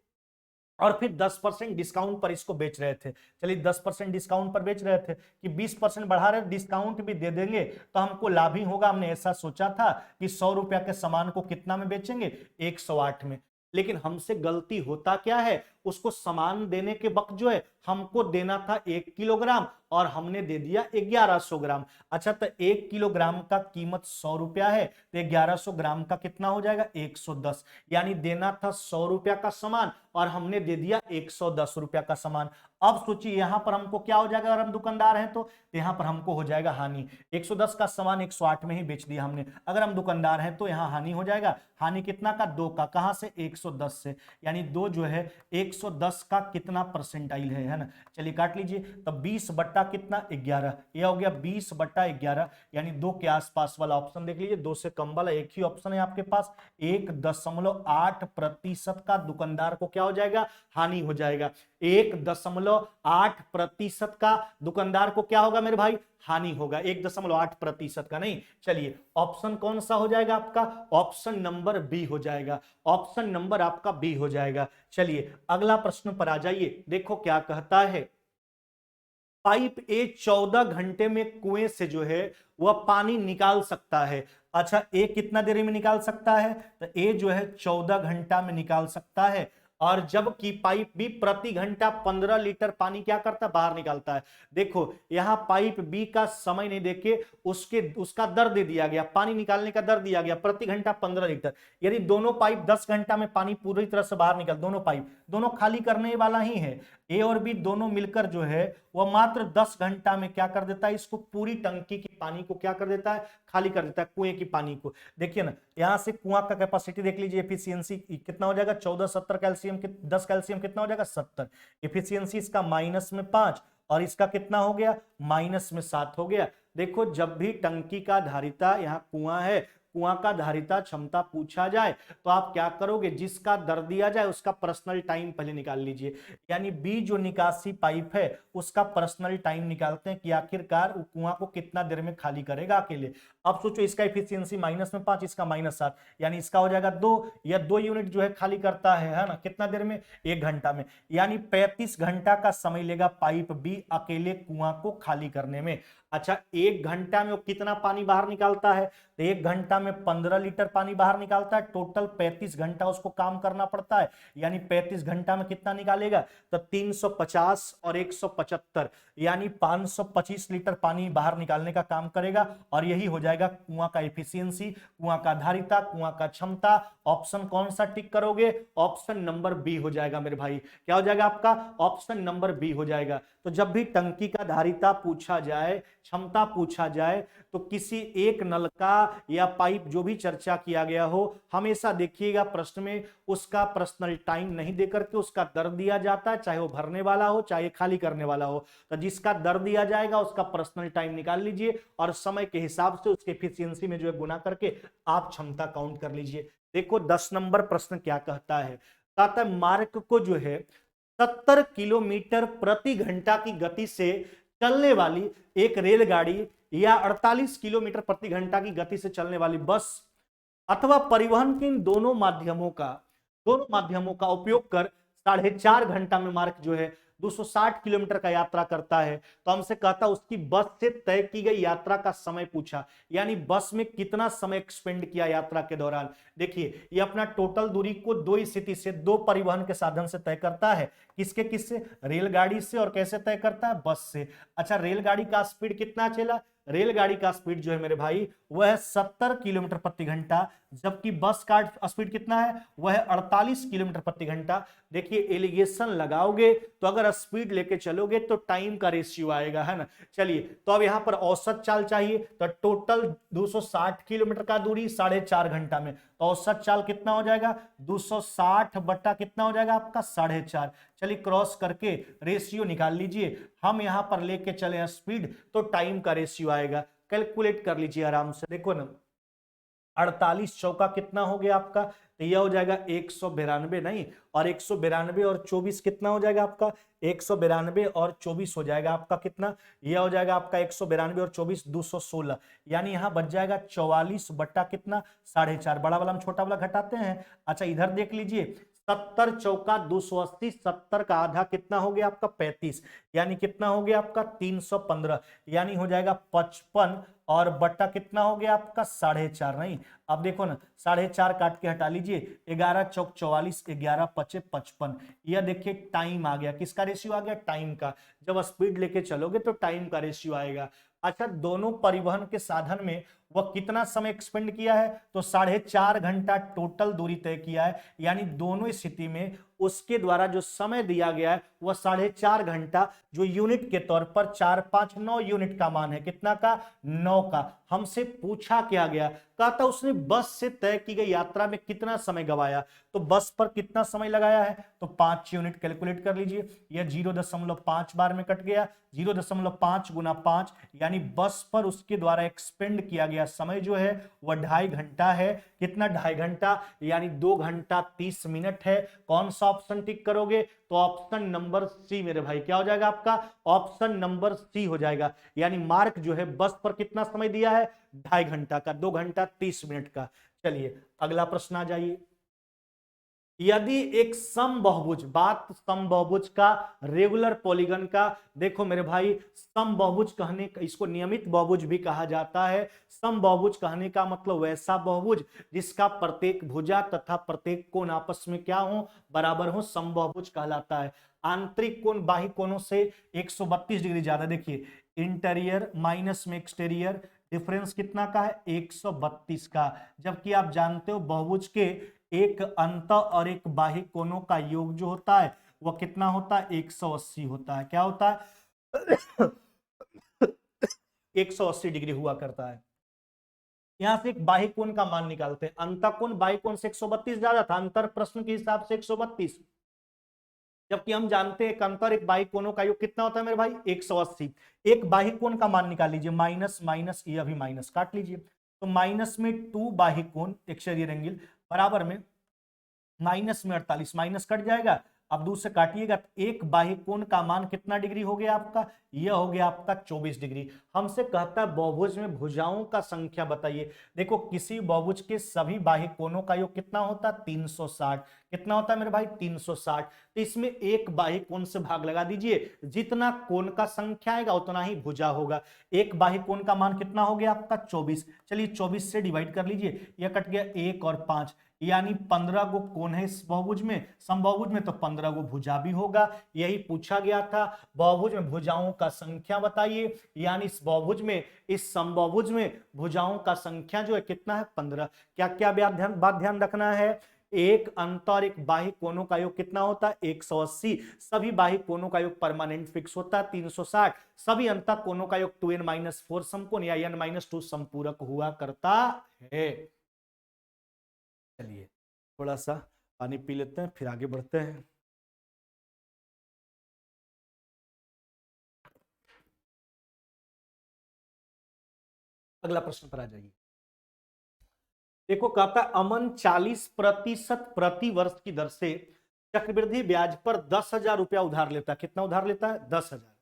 और फिर 10% डिस्काउंट पर इसको बेच रहे थे। चलिए 10% डिस्काउंट पर बेच रहे थे कि 20% बढ़ा रहे, डिस्काउंट भी दे देंगे तो हमको लाभ ही होगा। हमने ऐसा सोचा था कि 100 रुपया के सामान को कितना में बेचेंगे, 108 में। लेकिन हमसे गलती होता क्या है, उसको सामान देने के वक्त जो है हमको देना था 1 किलोग्राम और हमने दे दिया 1100 ग्राम। अच्छा तो 1 किलोग्राम का कीमत 100 रुपया है तो 1100 ग्राम का कितना हो जाएगा, 110। यानी देना था 100 रुपया का सामान और हमने दे दिया 110 रुपया का सामान। अब सोचिए यहां पर हमको क्या हो जाएगा, अगर हम दुकानदार हैं तो यहां पर हमको हो जाएगा हानि। 110 का सामान 108 में ही बेच दिया हमने, अगर हम दुकानदार हैं तो यहां हानि हो जाएगा। हानि कितना का, 2 का, कहां से, 110 से, यानी 2 जो है 110 का कितना परसेंटाइल है ना। चलिए काट लीजिए, तब 20 बट्टा कितना, 11, यह हो गया 20/11, यानी 2 के आसपास वाला ऑप्शन देख लीजिए, 2 से कम वाला एक ही ऑप्शन है आपके पास। 1.8% का दुकानदार को क्या हो जाएगा, हानि हो जाएगा। 1.8% का दुकानदार को क्या होगा मेरे भाई, हानि होगा, 1.8% का नहीं। चलिए ऑप्शन कौन सा हो जाएगा आपका, ऑप्शन नंबर बी हो जाएगा, ऑप्शन नंबर आपका बी हो जाएगा। चलिए अगला प्रश्न पर आ जाइए। देखो क्या कहता है, पाइप ए 14 घंटे में कुएं से जो है वह पानी निकाल सकता है। अच्छा ए कितना देर में निकाल सकता है, तो ए जो है 14 घंटा में निकाल सकता है, और जबकि पाइप बी प्रति घंटा 15 लीटर पानी क्या करता है, बाहर निकालता है। देखो यहां पाइप बी का समय नहीं देके उसका दर दे दिया गया, पानी निकालने का दर दिया गया प्रति घंटा 15 लीटर। यदि दोनों पाइप 10 घंटा में पानी पूरी तरह से बाहर निकल, दोनों पाइप दोनों खाली करने वाला ही है, ए और बी दोनों मिलकर जो है वह मात्र 10 घंटा में क्या कर देता है, इसको पूरी टंकी की पानी को क्या कर देता है, खाली कर देता है, कुएं की पानी को। देखिए ना यहां से कुआं का कैपेसिटी देख लीजिए, एफिशिएंसी कितना हो जाएगा, 14, 70 कैल्शियम, 10 कैल्शियम कितना हो जाएगा, 70। एफिशिएंसी इसका माइनस में 5 और इसका कितना हो गया, माइनस में 7 हो गया। देखो जब भी टंकी का धारिता, यहाँ कुआं है, कुआं का धारिता क्षमता पूछा जाए तो आप क्या करोगे, जिसका दर दिया जाए उसका पर्सनल टाइम पहले निकाल लीजिए। यानी बी जो निकासी पाइप है उसका पर्सनल टाइम निकालते हैं कि आखिरकार वो कुआं को कितना देर में खाली करेगा अकेले। अब सोचो इसका एफिशिएंसी माइनस में 5, इसका माइनस 7, यानी इसका हो जाएगा 2, या 2 यूनिट जो है खाली करता है ना, कितना देर में, 1 घंटा में। यानी 35 घंटा का समय लेगा पाइप बी अकेले कुआं को खाली करने में। अच्छा 1 घंटा में वो कितना पानी बाहर निकालता है, तो 1 घंटा में 15 लीटर पानी बाहर निकालता है, टोटल 35 घंटा उसको काम करना पड़ता है। यानी 35 घंटा में कितना निकालेगा, तो 350 और 175 यानी 525 लीटर पानी बाहर निकालने का काम करेगा। और यही हो जाएगा कुआं का एफिशिएंसी, कुआं का धारिता, कुआं का क्षमता। ऑप्शन कौन सा टिक करोगे, ऑप्शन नंबर बी हो जाएगा मेरे भाई। क्या हो जाएगा आपका, ऑप्शन नंबर बी हो जाएगा। तो जब भी टंकी का धारिता पूछा जाए, क्षमता पूछा जाए, तो किसी एक नल का या पाइप जो भी चर्चा किया गया हो, हमेशा देखिएगा प्रश्न में उसका पर्सनल टाइम नहीं देकर के उसका दर दिया जाता है, चाहे वो भरने वाला हो चाहे खाली करने वाला हो। तो जिसका दर दिया जाएगा उसका पर्सनल टाइम निकाल लीजिए और समय के हिसाब से उसके एफिशिएंसी में जो है गुना करके आप क्षमता काउंट कर लीजिए। देखो 10 नंबर प्रश्न क्या कहता है, कहता है मार्क को जो है 70 किलोमीटर प्रति घंटा की गति से चलने वाली एक रेलगाड़ी या 48 किलोमीटर प्रति घंटा की गति से चलने वाली बस अथवा परिवहन के इन दोनों माध्यमों का उपयोग कर 4.5 घंटा में मार्ग जो है 260 किलोमीटर का यात्रा करता है। तो हमसे कहता उसकी बस से तय की गई यात्रा का समय पूछा, यानी बस में कितना समय एक्सपेंड किया यात्रा के दौरान। देखिए ये अपना टोटल दूरी को दो स्थिति से, दो परिवहन के साधन से तय करता है। किसके किससे? रेलगाड़ी से। और कैसे तय करता है? बस से। अच्छा, रेलगाड़ी का स्पीड कितना चला? रेलगाड़ी का स्पीड जो है मेरे भाई वह है 70 किलोमीटर प्रति घंटा, जबकि बस का स्पीड कितना है? वह है 48 किलोमीटर प्रति घंटा। देखिए एलिगेशन लगाओगे तो अगर स्पीड लेके चलोगे तो टाइम का रेशियो आएगा, है ना। चलिए तो अब यहां पर औसत चाल चाहिए, तो टोटल 260 किलोमीटर का दूरी 4.5 घंटा में, तो औसत चाल कितना हो जाएगा? 260 बट्टा कितना हो जाएगा आपका? 4.5। चलिए क्रॉस करके रेशियो निकाल लीजिए। हम यहां पर लेके चले स्पीड तो टाइम का रेशियो आएगा, कैलकुलेट कर लीजिए आराम से। देखो ना 48 चौका कितना हो गया आपका? तो यह हो जाएगा 192, नहीं, और 192 और 24 कितना हो जाएगा आपका? 192 और 24 हो जाएगा आपका कितना? यह हो जाएगा आपका 192 और 24 216, यानी यहां बच जाएगा 44 बट्टा कितना? 4.5। बड़ा वाला हम छोटा वाला घटाते हैं। अच्छा इधर देख लीजिए 70 चौका 280, 70 का आधा कितना हो गया आपका? 35, यानी कितना हो गया आपका? 315, यानी हो जाएगा 55 और बट्टा कितना हो गया आपका? 4.5, नहीं। अब देखो ना 4.5 काट के हटा लीजिए, 11 चौक 44, 11 पचे 55। यह देखिए टाइम आ गया, किसका रेशियो आ गया? टाइम का। जब स्पीड लेके चलोगे तो टाइम का रेशियो आएगा। अच्छा दोनों परिवहन के साधन में वह कितना समय एक्सपेंड किया है? तो 4.5 घंटा टोटल दूरी तय किया है, यानी दोनों स्थिति में उसके द्वारा जो समय दिया गया है वह 4.5 घंटा, जो यूनिट के तौर पर 4 5 9 यूनिट का मान है। कितना का? 9 का। हमसे पूछा क्या गया? कहा था उसने बस से तय की गई यात्रा में कितना समय गवाया, तो बस पर कितना समय लगाया है? तो 5 यूनिट। कैलकुलेट कर लीजिए, यह 0.5 बार में कट गया, 0.5 गुना 5, यानी बस पर उसके द्वारा एक्सपेंड किया गया समय जो है वह 2.5 घंटा है। कितना? 2.5 घंटा, यानी 2 घंटा 30 मिनट है। कौन सा ऑप्शन टिक करोगे? तो ऑप्शन नंबर सी मेरे भाई। क्या हो जाएगा आपका? ऑप्शन नंबर सी हो जाएगा, यानी मार्क जो है बस पर कितना समय दिया है? 2.5 घंटा का, 2 घंटा 30 मिनट का। चलिए अगला प्रश्न आ जाइए। यदि एक समबाहुभुज, बात समबाहुभुज का, रेगुलर पॉलीगन का, देखो मेरे भाई समबाहुभुज कहने का, इसको नियमित बहुभुज भी कहा जाता है। समबाहुभुज कहने का मतलब वैसा बहुभुज जिसका प्रत्येक भुजा तथा प्रत्येक कोण आपस में क्या हो? बराबर हो, समबाहुभुज कहलाता है। आंतरिक कोण बाह्य कोणों से 132 डिग्री ज्यादा। देखिए इंटीरियर माइनस में एक्सटीरियर, डिफरेंस कितना का है? 132 का। जबकि आप जानते हो बहुभुज के एक अंत और एक बाह्य कोणों का योग जो होता है वह कितना होता है? 180 होता है। क्या होता है? 180 डिग्री हुआ करता है। यहां से एक बाह्य कोण का मान निकालते हैं। अंत कोण बाह्य कोण से 132 ज्यादा था, अंतर प्रश्न के हिसाब से 132, जबकि हम जानते हैं एक अंतर एक बाह्य कोणों का योग कितना होता है मेरे भाई? 180। एक बाह्य कोण का मान निकाल लीजिए, माइनस माइनस, ये अभी माइनस काट लीजिए, तो माइनस में 2 बाह्य कोण एक्सटीरियर एंगल बराबर में माइनस में 48, माइनस कट जाएगा। अब दूर से काटिएगा तो एक बाह्य कोण का मान कितना डिग्री हो गया आपका? यह हो गया आपका 24 डिग्री। हमसे कहता है बहुभुज में भुजाओं का संख्या बताइए। देखो किसी बहुभुज के सभी बाह्य कोणों का योग कितना होता है? 360। कितना होता है मेरे भाई? 360। तो इसमें एक बाह्य कोण से भाग लगा दीजिए, जितना कोण का संख्या आएगा उतना ही भुजा होगा। एक बाह्य कोण का मान कितना हो गया आपका? 24। चलिए 24 से डिवाइड कर लीजिए, यह कट गया 1 और 5, यानी 15 गो कोण है इस बहुभुज में, समबाहुभुज में, तो 15 गो भुजा भी होगा। यही पूछा गया था। बहुभुज में भुजाओं का संख्या बताइए, यानी इस बहुभुज में, इस समबाहुभुज में भुजाओं का संख्या जो है कितना है? 15। क्या क्या बात ध्यान रखना है? एक अंत और एक बाह्य कोणों का योग कितना होता है? 180। सभी बाह्य कोणों का योग परमानेंट फिक्स होता है 360। सभी अंत कोणों का योग 2n-4 समकोण या n-2 संपूरक हुआ करता है। चलिए थोड़ा सा पानी पी लेते हैं फिर आगे बढ़ते हैं। अगला प्रश्न पर आ जाइए। देखो कहता है अमन 40% प्रति वर्ष की दर से चक्रवृद्धि ब्याज पर 10,000 रुपया उधार लेता है। कितना उधार लेता है? 10,000।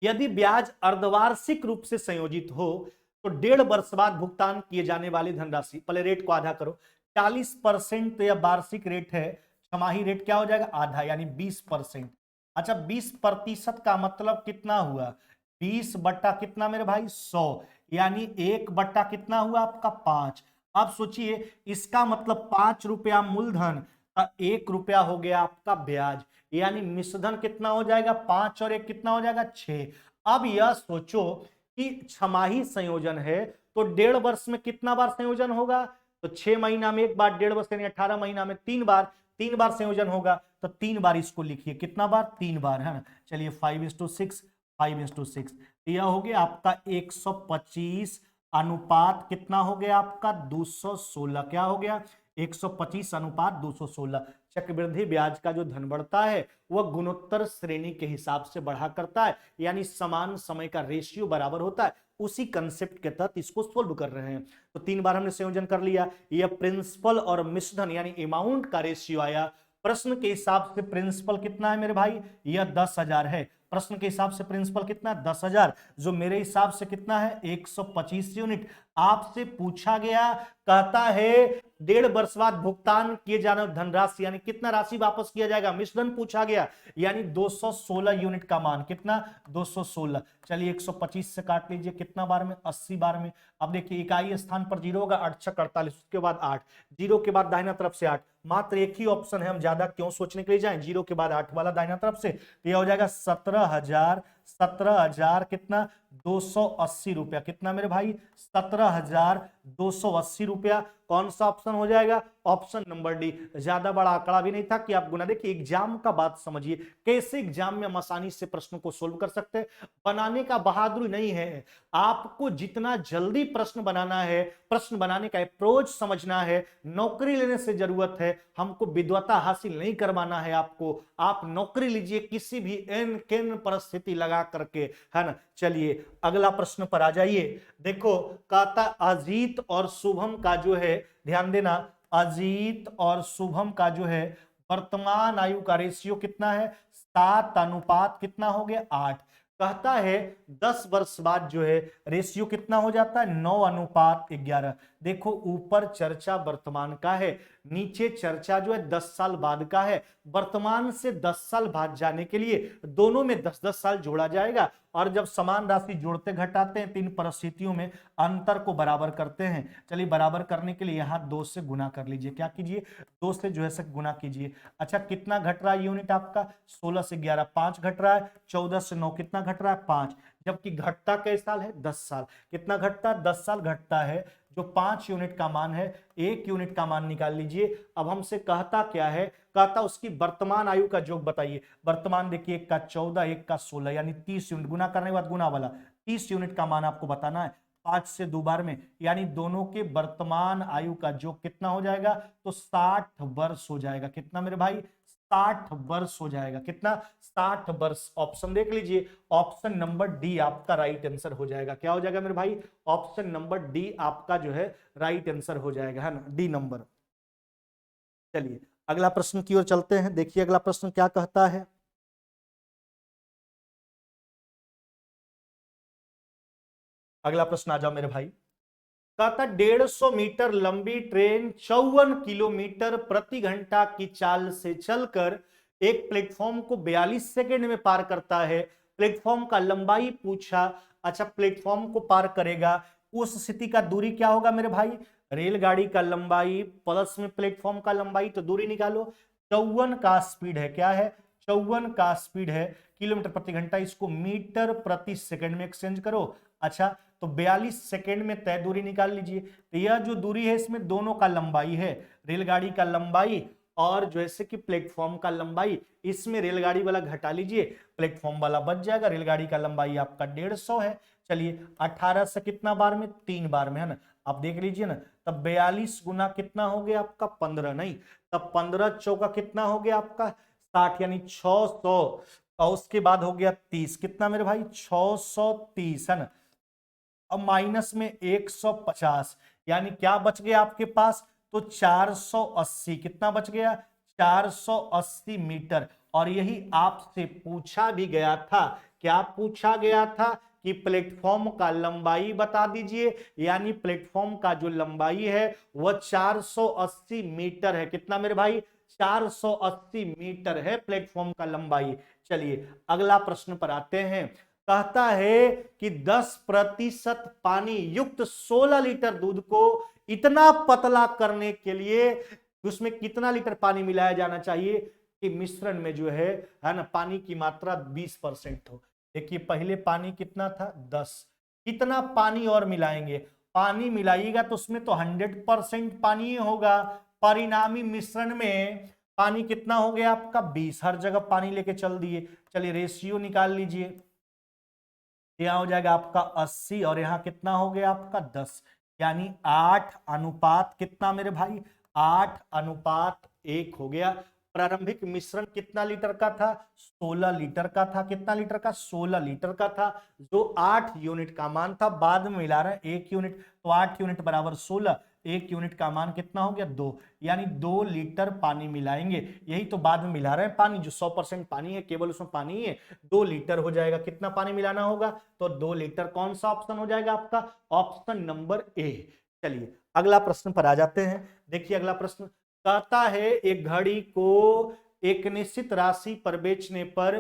यदि ब्याज अर्धवार्षिक रूप से संयोजित हो तो 1.5 वर्ष बाद भुगतान किए जाने वाली धनराशि, पहले रेट को आधा करो, 40% तो यह वार्षिक रेट है, छमाही रेट क्या हो जाएगा? आधा, यानी 20%। अच्छा, 20% का मतलब कितना हुआ? 20 बट्टा कितना मेरे भाई? 100, यानी 1 बट्टा कितना हुआ आपका? 5। अब सोचिए, इसका मतलब 5 रुपया मूलधन, 1 रुपया हो गया आपका ब्याज, यानी मिश्रधन कितना हो जाएगा? 5 और 1 कितना हो जाएगा? 6। अब यह सोचो कि छमाही संयोजन है तो 1.5 वर्ष में कितना बार संयोजन होगा? तो 6 महीना में एक बार, 1.5 वर्ष यानी 18 महीना में 3 बार, 3 बार संयोजन होगा। तो 3 बार इसको लिखिए, कितना बार? 3 बार, है ना। चलिए 5:6, 5:6, यह हो गया आपका 125 अनुपात कितना हो गया आपका? 216। क्या हो गया? 125 अनुपात 216। चक्रवृद्धि ब्याज का जो धन बढ़ता है वह गुणोत्तर श्रेणी के हिसाब से बढ़ा करता है, यानी समान समय का रेशियो बराबर होता है। उसी कंसेप्ट के तहत इसको सोल्व कर रहे हैं। तो 3 बार हमने संयोजन कर लिया। यह प्रिंसिपल और मिश्रधन यानी अमाउंट का रेशियो आया। प्रश्न के हिसाब से प्रिंसिपल कितना है मेरे भाई? यह 10,000 है। प्रश्न के हिसाब से प्रिंसिपल कितना? 10,000, जो मेरे हिसाब से कितना है? 125 यूनिट। आपसे पूछा गया, कहता है 1.5 वर्ष बाद भुगतान किए जाने धनराशि, यानी कितना राशि वापस किया जाएगा? मिश्रधन पूछा गया, यानी 216 यूनिट का मान कितना? 216। चलिए 125 से काट लीजिए, कितना बार में? 80 बार में। अब देखिए, इकाई स्थान पर 0 होगा, 8 6 48, उसके बाद 8, 0 के बाद दाहिना तरफ से 8, मात्र एक ही ऑप्शन है, हम ज्यादा क्यों सोचने के लिए जाएं? 0 के बाद 8 वाला दाहिना तरफ से, तो यह हो जाएगा 17,000 कितना? 280 रुपया। कितना मेरे भाई? 17,280 रुपया। कौन सा ऑप्शन हो जाएगा? Option number D. ज्यादा बड़ा आंकड़ा भी नहीं था कि आप गुना। देखिए एग्जाम का बात समझिए, कैसे एग्जाम में हम आसानी से प्रश्नों को सोल्व कर सकते हैं। बनाने का बहादुरी नहीं है, आपको जितना जल्दी प्रश्न बनाना है, प्रश्न बनाने का अप्रोच समझना है। नौकरी लेने से जरूरत है, हमको विद्वता हासिल नहीं करवाना है आपको। आप नौकरी लीजिए किसी भी एन केन परिस्थिति लगा करके, है ना। चलिए अगला प्रश्न पर आ जाइए। देखो, कहता अजीत और शुभम का जो है, ध्यान देना, अजीत और शुभम का जो है वर्तमान आयु का रेशियो कितना है? 7 अनुपात कितना हो गया? 8। कहता है 10 वर्ष बाद जो है रेशियो कितना हो जाता है? 9 अनुपात 11। देखो, ऊपर चर्चा वर्तमान का है, नीचे चर्चा जो है 10 साल बाद का है। वर्तमान से 10 साल बाद जाने के लिए दोनों में 10-10 साल जोड़ा जाएगा, और जब समान राशि जोड़ते घटाते हैं, 3 परिस्थितियों में अंतर को बराबर करते हैं। चलिए बराबर करने के लिए यहां 2 से गुना कर लीजिए। क्या कीजिए? 2 से जो है से गुना कीजिए। अच्छा, कितना घट रहा है यूनिट आपका? 16 से 11 5 घट रहा है, 14 से 9 कितना घट रहा है? 5। जबकि घटता कई साल है? 10 साल। कितना घटता है? 10 साल घटता है। जो 5 यूनिट का मान है, 1 यूनिट का मान निकाल लीजिए। अब हमसे कहता क्या है? कहता उसकी वर्तमान आयु का योग बताइए। वर्तमान देखिए, 1 का 14, 1 का 16, यानी 30 यूनिट। गुना करने के बाद गुना वाला 30 यूनिट का मान आपको बताना है 5 से 2 बार में, यानी दोनों के वर्तमान आयु का योग कितना हो जाएगा? तो 60 वर्ष हो जाएगा। कितना मेरे भाई? 60 वर्ष हो जाएगा। कितना? 60 वर्ष। ऑप्शन देख लीजिए, ऑप्शन नंबर डी आपका राइट आंसर हो जाएगा। क्या हो जाएगा मेरे भाई? ऑप्शन नंबर डी आपका जो है राइट आंसर हो जाएगा, है ना, डी नंबर। चलिए अगला प्रश्न की ओर चलते हैं। देखिए अगला प्रश्न क्या कहता है। अगला प्रश्न आ जाओ मेरे भाई। कहता 150 मीटर लंबी ट्रेन 54 किलोमीटर प्रति घंटा की चाल से चलकर एक प्लेटफॉर्म को 42 सेकेंड में पार करता है। प्लेटफॉर्म का लंबाई पूछा। अच्छा, प्लेटफॉर्म को पार करेगा, उस स्थिति का दूरी क्या होगा मेरे भाई? रेलगाड़ी का लंबाई प्लस में प्लेटफॉर्म का लंबाई, तो दूरी निकालो। 54 का स्पीड है, क्या है? 54 का स्पीड है किलोमीटर प्रति घंटा, इसको मीटर प्रति सेकंड में एक्सचेंज करो। अच्छा, तो 42 सेकंड में तय दूरी निकाल लीजिए। तो यह जो दूरी है इसमें दोनों का लंबाई है, रेलगाड़ी का लंबाई और जैसे कि प्लेटफॉर्म का लंबाई। इसमें रेलगाड़ी वाला घटा लीजिए, प्लेटफॉर्म वाला बच जाएगा। रेलगाड़ी का लंबाई आपका 150 है। चलिए 18 से कितना बार में? 3 बार में, है ना। आप देख लीजिए ना, तब 42 गुना कितना हो गया आपका? 15, नहीं, तब 15 चौका कितना हो गया आपका? 60, यानी 600, और उसके बाद हो गया 30। कितना मेरे भाई? 630, है ना। अब माइनस में 150, यानी क्या बच गया आपके पास? तो 480। कितना बच गया? 480 मीटर। और यही आपसे पूछा भी गया था। क्या पूछा गया था कि प्लेटफॉर्म का लंबाई बता दीजिए, यानी प्लेटफॉर्म का जो लंबाई है वह 480 मीटर है। कितना मेरे भाई? 480 मीटर है प्लेटफॉर्म का लंबाई। चलिए अगला प्रश्न पर आते हैं। कहता है कि 10% पानी युक्त 16 लीटर दूध को इतना पतला करने के लिए उसमें कितना लीटर पानी मिलाया जाना चाहिए कि मिश्रण में जो है ना पानी की मात्रा 20% हो। देखिए पहले पानी कितना था? 10। कितना पानी और मिलाएंगे? पानी मिलाइएगा तो उसमें तो 100% पानी ही होगा। परिणामी मिश्रण में पानी कितना हो गया आपका? 20। हर जगह पानी लेके चल दिए। चलिए रेशियो निकाल लीजिए। यहां हो जाएगा आपका 80 और यहां कितना हो गया आपका 10, यानी 8 अनुपात कितना मेरे भाई? 8:1 हो गया। प्रारंभिक मिश्रण कितना लीटर का था? 16 लीटर का था। कितना लीटर का? 16 लीटर का था, जो 8 यूनिट का मान था। बाद में मिला रहे हैं 1 यूनिट, तो 8 यूनिट बराबर 16, 1 यूनिट का मान कितना हो गया? 2, यानी 2 लीटर पानी मिलाएंगे। यही तो बाद में मिला रहे हैं पानी, जो 100% पानी है, केवल उसमें पानी ही है। 2 लीटर हो जाएगा। कितना पानी मिलाना होगा? तो 2 लीटर। कौन सा ऑप्शन हो जाएगा आपका? Option number A. चलिए अगला प्रश्न पर आ जाते हैं। देखिए अगला प्रश्न कहता है एक घड़ी को एक निश्चित राशि पर बेचने पर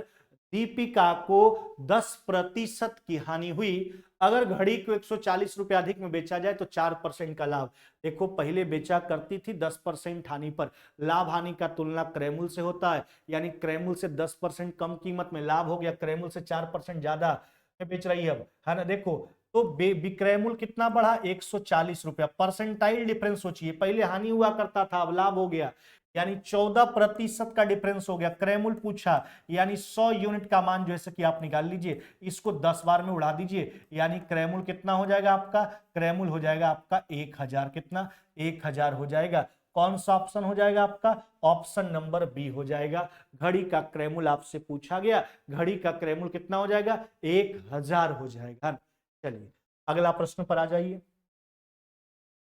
दीपिका को 10% की हानि हुई। अगर घड़ी को 140 रुपए अधिक में बेचा जाए तो 4% का लाभ। देखो पहले बेचा करती थी 10% हानि पर। लाभ हानि का तुलना क्रयमूल्य से होता है, यानी क्रयमूल्य से 10% कम कीमत में लाभ हो गया, क्रयमूल्य से 4% ज्यादा बेच रही है अब, है ना। देखो तो विक्रय मूल्य कितना बढ़ा? 140 रुपया। परसेंटाइल डिफरेंस सोचिए, पहले हानि हुआ करता था, अब लाभ हो गया, यानी 14% का डिफरेंस हो गया। क्रय मूल्य पूछा, यानी 100 यूनिट का मान जो है कि आप निकाल लीजिए, इसको 10 बार में उड़ा दीजिए, यानी क्रय मूल्य कितना हो जाएगा आपका? क्रय मूल्य हो जाएगा आपका 1000। कितना? 1000 हो जाएगा। कौन सा ऑप्शन हो जाएगा आपका? ऑप्शन नंबर बी हो जाएगा। घड़ी का क्रय मूल्य आपसे पूछा गया, घड़ी का क्रय मूल्य कितना हो जाएगा? 1000 हो जाएगा। चलिए अगला प्रश्न पर आ जाइए।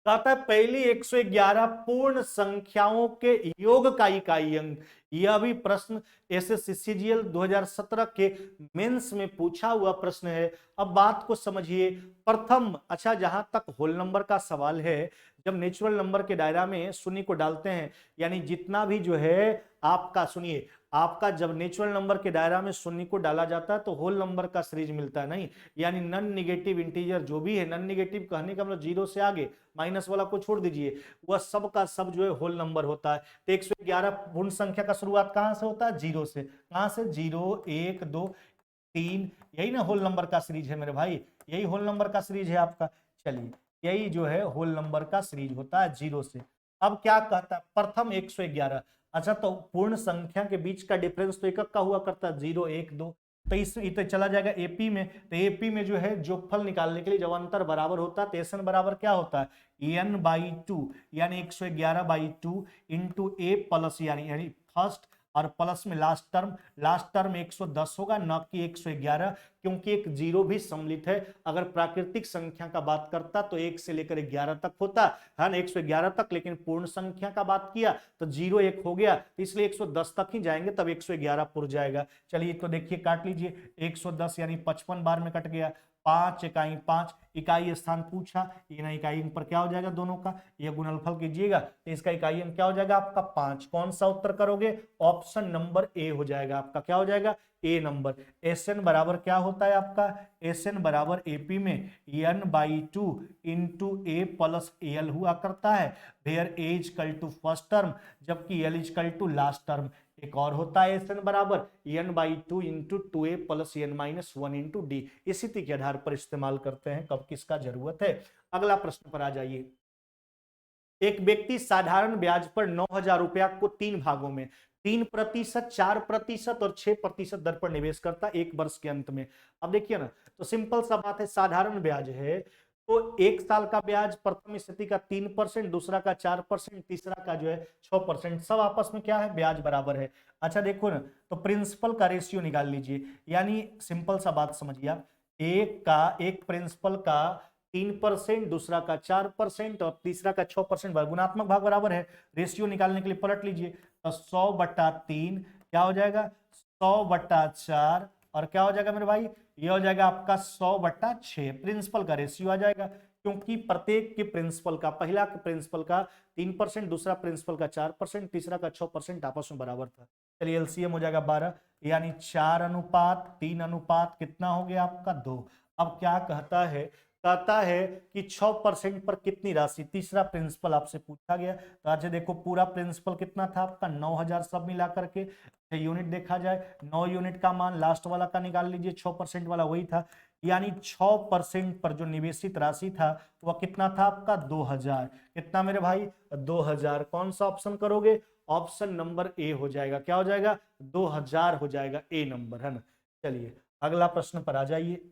कहता है पहली 111 पूर्ण संख्याओं के योग का इकाई अंक। यह भी प्रश्न एसएससी सीजीएल 2017 के मेंस में पूछा हुआ प्रश्न है। अब बात को समझिए। प्रथम, अच्छा जहां तक होल नंबर का सवाल है, जब नेचुरल नंबर के दायरा में शून्य को डालते हैं, यानी जितना भी जो है आपका, सुनिए, आपका जब नेचुरल नंबर के दायरा में शून्य को डाला जाता है तो होल नंबर का सीरीज मिलता है, नहीं, यानी नॉन निगेटिव इंटीजर जो भी है, नॉन निगेटिव कहने का मतलब जीरो से आगे, माइनस वाला को छोड़ दीजिए, वह सब का सब जो है होल नंबर होता है। तो 111 पूर्ण संख्या का शुरुआत कहां से होता है? जीरो से। कहां से? 0 1 2 3, यही ना होल नंबर का सीरीज है मेरे भाई, यही होल नंबर का सीरीज है आपका। चलिए यही जो है होल नंबर का सीरीज होता है जीरो से। अब क्या कहता है? प्रथम 111। अच्छा तो पूर्ण संख्या के बीच का डिफरेंस तो एकक का हुआ करता है, 0 1 2, तो इस तो चला जाएगा एपी में। तो एपी में जो है जोगफल निकालने के लिए जब अंतर बराबर होता है तो एसएन बराबर क्या होता है? n/2, यानी 111/2 इंटू ए प्लस, यानी फर्स्ट और प्लस में लास्ट टर्म 110 होगा, न कि 111, क्योंकि एक जीरो भी सम्मिलित है। अगर प्राकृतिक संख्या का बात करता तो 1 से लेकर 11 तक होता है ना, 111 तक, लेकिन पूर्ण संख्या का बात किया तो 0 1 हो गया, इसलिए 110 तक ही जाएंगे, तब 111 पुर जाएगा। चलिए तो देखिए काट लीजिए, 110 यानी 55 बार में कट गया, 5 इकाई 5, इकाई स्थान पूछा, ये ना इकाई अंक पर क्या हो जाएगा दोनों का, ये गुणनफल कीजिएगा तो इसका इकाई अंक क्या हो जाएगा आपका? 5। कौन सा उत्तर करोगे? ऑप्शन नंबर ए हो जाएगा आपका। क्या हो जाएगा? ए नंबर। एसएन बराबर क्या होता है आपका? एसएन बराबर एपी में n/2 इंटू ए प्लस एल हुआ करता है, where A equal to first term, जबकि L equal to last term. एक और होता है एसएन बराबर n/2 into 2a plus n-1 into D. इसी के आधार पर इस्तेमाल करते हैं कब किसका जरूरत है। अगला प्रश्न पर आ जाइए। एक व्यक्ति साधारण ब्याज पर 9,000 रुपया को 3 भागों में 3%, 4% और 6% दर पर निवेश करता है 1 वर्ष के अंत में। अब देखिए ना, तो सिंपल सा बात है, साधारण ब्याज है तो 1 साल का ब्याज प्रथम स्थिति का 3%, दूसरा का 4%, तीसरा का जो है 6%, सब आपस में क्या है? ब्याज बराबर है। अच्छा देखो ना, तो प्रिंसिपल का रेशियो निकाल लीजिए, यानी सिंपल सा बात समझिए आप, एक प्रिंसिपल का 3%, दूसरा का 4% और तीसरा का 6%। गुणात्मक भाग बराबर है, रेशियो निकालने के लिए पलट लीजिए। तो 100/3 क्या हो जाएगा, 100/4 और क्या हो जाएगा मेरे भाई, ये हो जाएगा आपका 100/6। प्रिंसिपल का रेशियो आ जाएगा, क्योंकि प्रत्येक के प्रिंसिपल का, पहला के प्रिंसिपल का 3%, दूसरा प्रिंसिपल का 4%, तीसरा का 6% आपस में बराबर था। चलिए एलसीएम हो जाएगा 12, यानी 4:3 कितना हो गया आपका 2। अब क्या कहता है कि 6% पर कितनी राशि, तीसरा प्रिंसिपल आपसे पूछा गया। तो आज देखो पूरा प्रिंसिपल कितना था आपका 9000 सब मिला करके। यूनिट देखा जाए, 9 यूनिट का मान लास्ट वाला का निकाल लीजिए, 6% वाला वही था, यानी 6% पर जो निवेशित राशि था वह कितना था आपका 2000। कितना मेरे भाई, 2000। कौन सा ऑप्शन करोगे, ऑप्शन नंबर ए हो जाएगा। क्या हो जाएगा, 2000 हो जाएगा, ए नंबर, है ना। चलिए अगला प्रश्न पर आ जाइए।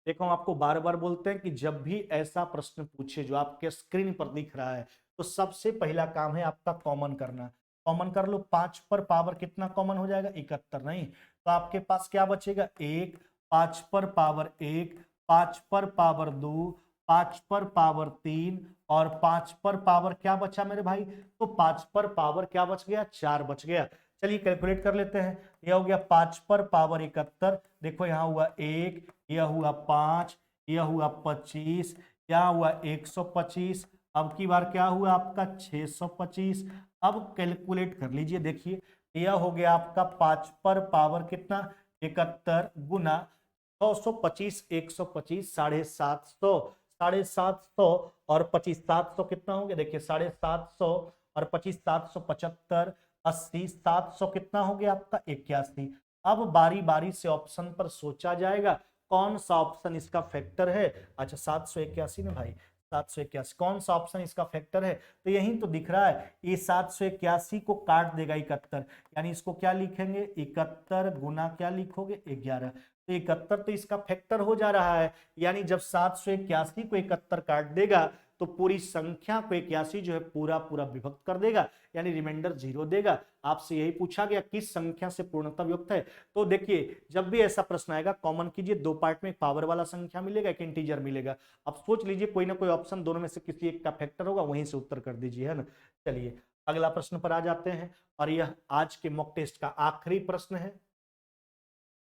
देखो हम आपको बार बार बोलते हैं कि जब भी ऐसा प्रश्न पूछे जो आपके स्क्रीन पर दिख रहा है, तो सबसे पहला काम है आपका कॉमन करना। कॉमन कर लो, 5 पर पावर कितना कॉमन हो जाएगा, 71। नहीं तो आपके पास क्या बचेगा, 1, 5 पर पावर 1, 5 पर पावर 2, 5 पर पावर 3 और 5 पर पावर क्या बचा मेरे भाई, तो 5 पर पावर क्या बच गया, 4 बच गया। चलिए कैलकुलेट कर लेते हैं। यह हो गया 5 पर पावर 71, देखो यहाँ हुआ 1, यह हुआ 5, यह हुआ 25, यहाँ हुआ 125, अब की बार क्या हुआ आपका 625। अब कैलकुलेट कर लीजिए, देखिए यह हो गया आपका 5 पर पावर कितना 71 गुना 625, 125, 750, 750 और 25, 700 कितना हो गया, देखिए 750 और 25, 775, 80, 700 कितना हो गया आपका 81। अब बारी बारी से ऑप्शन पर सोचा जाएगा कौन सा ऑप्शन इसका फैक्टर है। अच्छा 781 ना भाई, 781 कौन सा ऑप्शन इसका फैक्टर है, तो यही तो दिख रहा है, ये 781 को काट देगा 71, यानी इसको क्या लिखेंगे 71 गुना क्या लिखोगे 11। तो 71 तो इसका फैक्टर हो जा रहा है, यानी जब 781 को 71 काट देगा तो पूरी संख्या को 81 जो है पूरा पूरा विभक्त कर देगा, यानी रिमाइंडर 0 देगा। आपसे यही पूछा गया किस संख्या से पूर्णता युक्त है। तो देखिए जब भी ऐसा प्रश्न आएगा कॉमन कीजिए, 2 पार्ट में एक पावर वाला संख्या मिलेगा, एक इंटीजर मिलेगा। अब सोच लीजिए कोई ना कोई ऑप्शन दोनों में से किसी एक का फैक्टर होगा, वहीं से उत्तर कर दीजिए, है ना। चलिए अगला प्रश्न पर आ जाते हैं, और यह आज के मॉक टेस्ट का आखिरी प्रश्न है।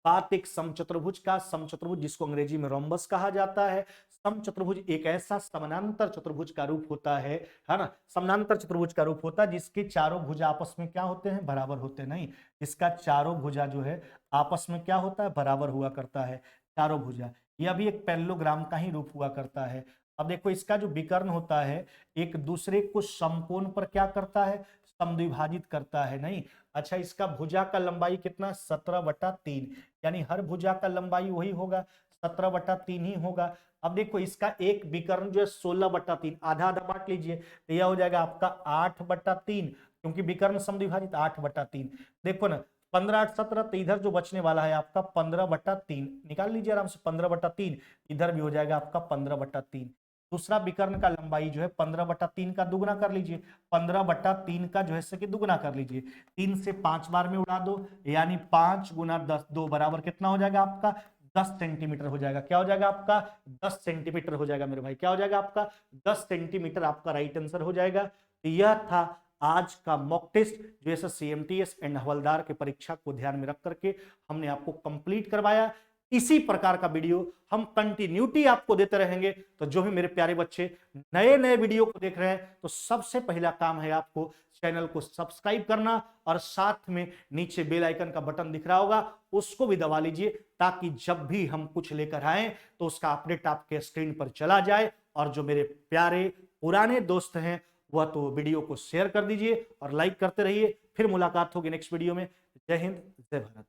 बात एक समचतुर्भुज का, समचतुर्भुज जिसको अंग्रेजी में रोम्बस कहा जाता है। समचतुर्भुज एक ऐसा समानांतर चतुर्भुज का रूप होता है ना, समानांतर चतुर्भुज का रूप होता है जिसके चारों भुजा आपस में क्या होते हैं, बराबर होते हैं। नहीं, इसका चारों भुजा जो है आपस में क्या होता है, बराबर हुआ करता है, चारों भुजा। यह भी एक पैरेललोग्राम का ही रूप हुआ करता है। अब देखो इसका जो विकर्ण होता है एक दूसरे को समकोण पर क्या करता है, समद्विभाजित करता है। नहीं, अच्छा इसका भुजा का लंबाई कितना, 17/3, यानी हर भुजा का लंबाई वही होगा, 17/3 ही होगा। अब देखो इसका एक विकर्ण जो है 16/3, आधा आधा बांट लीजिए, तो यह हो जाएगा आपका 8/3, क्योंकि विकर्ण समद्विभाजित 8/3। देखो ना 15 8 17, तो इधर जो बचने वाला है आपका 15/3, निकाल लीजिए आराम से, 15/3 इधर भी हो जाएगा आपका 15/3। दूसरा विकर्ण का लंबाई जो है 15/3 का दुगना कर लीजिए, 15/3 का जो है कि दुगना कर लीजिए, 3 से 5 बार में उड़ा दो, यानी 5 गुना 10, 2 बराबर कितना हो जाएगा आपका 10 सेंटीमीटर हो जाएगा। क्या हो जाएगा आपका 10 सेंटीमीटर हो जाएगा मेरे भाई, क्या हो जाएगा आपका 10 सेंटीमीटर, आपका राइट आंसर हो जाएगा। तो यह था आज का मॉक टेस्ट जो एसएससी एमटीएस एंड हवलदार के परीक्षा को ध्यान में रख करके हमने आपको कंप्लीट करवाया। इसी प्रकार का वीडियो हम कंटिन्यूटी आपको देते रहेंगे। तो जो भी मेरे प्यारे बच्चे नए नए वीडियो को देख रहे हैं, तो सबसे पहला काम है आपको चैनल को सब्सक्राइब करना, और साथ में नीचे बेल आइकन का बटन दिख रहा होगा उसको भी दबा लीजिए, ताकि जब भी हम कुछ लेकर आए तो उसका अपडेट आपके स्क्रीन पर चला जाए। और जो मेरे प्यारे पुराने दोस्त हैं वह तो वीडियो को शेयर कर दीजिए और लाइक करते रहिए। फिर मुलाकात होगी नेक्स्ट वीडियो में। जय हिंद, जय भारत।